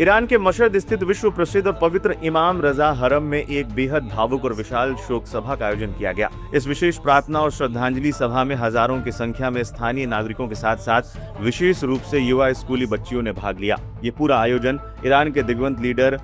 Iran के Mashhad स्थित विश्व प्रसिद्ध और पवित्र इमाम रजा हरम में एक बेहद भावुक और विशाल शोक सभा का आयोजन किया गया। इस विशेष प्रार्थना और श्रद्धांजलि सभा में हजारों की संख्या में स्थानीय नागरिकों के साथ साथ विशेष रूप से युवा स्कूली बच्चियों ने भाग लिया। ये पूरा आयोजन ईरान के दिग्वंत लीडर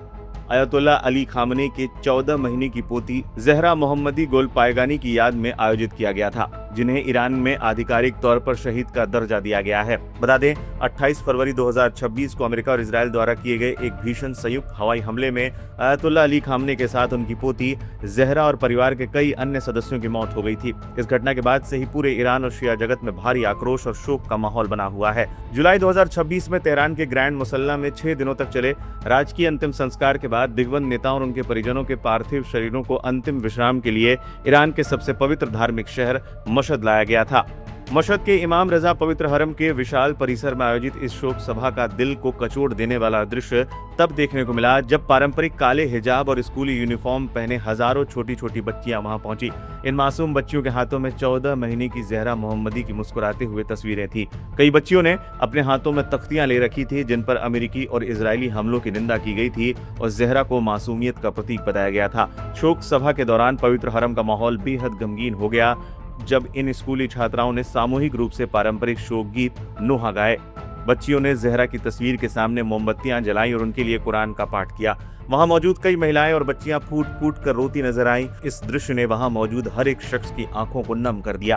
अयतुल्ला अली खामने के 14 महीने की पोती जहरा मोहम्मदी गोलपायगानी की याद में आयोजित किया गया था, जिन्हें ईरान में आधिकारिक तौर पर शहीद का दर्जा दिया गया है। बता दें, 28 फरवरी 2026 को अमेरिका और इजराइल द्वारा किए गए एक भीषण संयुक्त हवाई हमले में अयतुल्ला अली खामने के साथ उनकी पोती जहरा और परिवार के कई अन्य सदस्यों की मौत हो गई थी। इस घटना के बाद से ही पूरे ईरान और शिया जगत में भारी आक्रोश और शोक का माहौल बना हुआ है। जुलाई 2026 में तेहरान के ग्रैंड मुसल्ला में 6 दिनों तक चले राजकीय अंतिम संस्कार के बाद दिग्वंत नेताओं और उनके परिजनों के पार्थिव शरीरों को अंतिम विश्राम के लिए ईरान के सबसे पवित्र धार्मिक शहर मशहद लाया गया था। मशहद के इमाम रजा पवित्र हरम के विशाल परिसर में आयोजित इस शोक सभा का दिल को कचोट देने वाला दृश्य तब देखने को मिला जब पारंपरिक काले हिजाब और स्कूली यूनिफॉर्म पहने हजारों छोटी छोटी बच्चियां वहां पहुंची। इन मासूम बच्चियों के हाथों में 14 महीने की जहरा मोहम्मदी की मुस्कुराते हुए तस्वीरें थी। कई बच्चियों ने अपने हाथों में तख्तियां ले रखी थी जिन पर अमेरिकी और इजरायली हमलों की निंदा की गई थी और जहरा को मासूमियत का प्रतीक बताया गया था। शोक सभा के दौरान पवित्र हरम का माहौल बेहद गमगीन हो गया जब इन स्कूली छात्राओं ने सामूहिक रूप से पारंपरिक शोक गीत नोहा गाए। बच्चियों ने जहरा की तस्वीर के सामने मोमबत्तियां जलाई और उनके लिए कुरान का पाठ किया। वहां मौजूद कई महिलाएं और बच्चियां फूट फूट कर रोती नजर आईं। इस दृश्य ने वहां मौजूद हर एक शख्स की आंखों को नम कर दिया।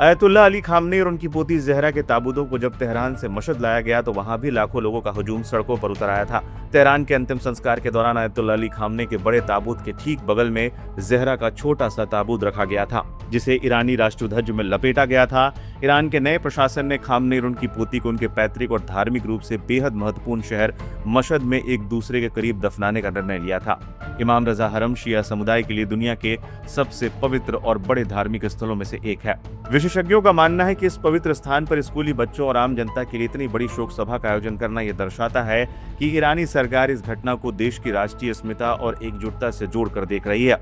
अयतुल्ला अली खामने और उनकी पोती जहरा के ताबूतों को जब तेहरान से मशहद लाया गया तो वहां भी लाखों लोगों का हुजूम सड़कों पर उतर आया था। तेहरान के अंतिम संस्कार के दौरान अयतुल्ला अली खामने के बड़े ताबूत के ठीक बगल में जहरा का छोटा सा ताबूत रखा गया था, जिसे ईरानी राष्ट्रध्वज में लपेटा गया था। ईरान के नए प्रशासन ने खामने और उनकी पोती को उनके पैतृक और धार्मिक रूप से बेहद महत्वपूर्ण शहर मशहद में एक दूसरे के करीब दफनाने का निर्णय लिया था। इमाम रजा हरम शिया समुदाय के लिए दुनिया के सबसे पवित्र और बड़े धार्मिक स्थलों में से एक है। विशेषज्ञों का मानना है कि इस पवित्र स्थान पर स्कूली बच्चों और आम जनता के लिए इतनी बड़ी शोक सभा का आयोजन करना यह दर्शाता है कि ईरानी सरकार इस घटना को देश की राष्ट्रीय अस्मिता और एकजुटता से जोड़कर देख रही है।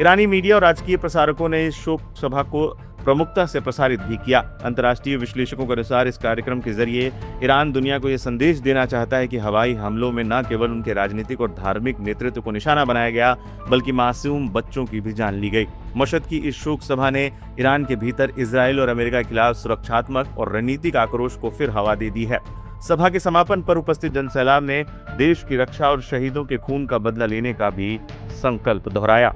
ईरानी मीडिया और राजकीय प्रसारकों ने इस शोक सभा को प्रमुखता से प्रसारित भी किया। अंतर्राष्ट्रीय विश्लेषकों के अनुसार इस कार्यक्रम के जरिए ईरान दुनिया को यह संदेश देना चाहता है कि हवाई हमलों में न केवल उनके राजनीतिक और धार्मिक नेतृत्व को निशाना बनाया गया बल्कि मासूम बच्चों की भी जान ली गई। मशहद की इस शोक सभा ने ईरान के भीतर इजराइल और अमेरिका के खिलाफ सुरक्षात्मक और रणनीतिक आक्रोश को फिर हवा दे दी है। सभा के समापन पर उपस्थित जनसैलाब ने देश की रक्षा और शहीदों के खून का बदला लेने का भी संकल्प दोहराया।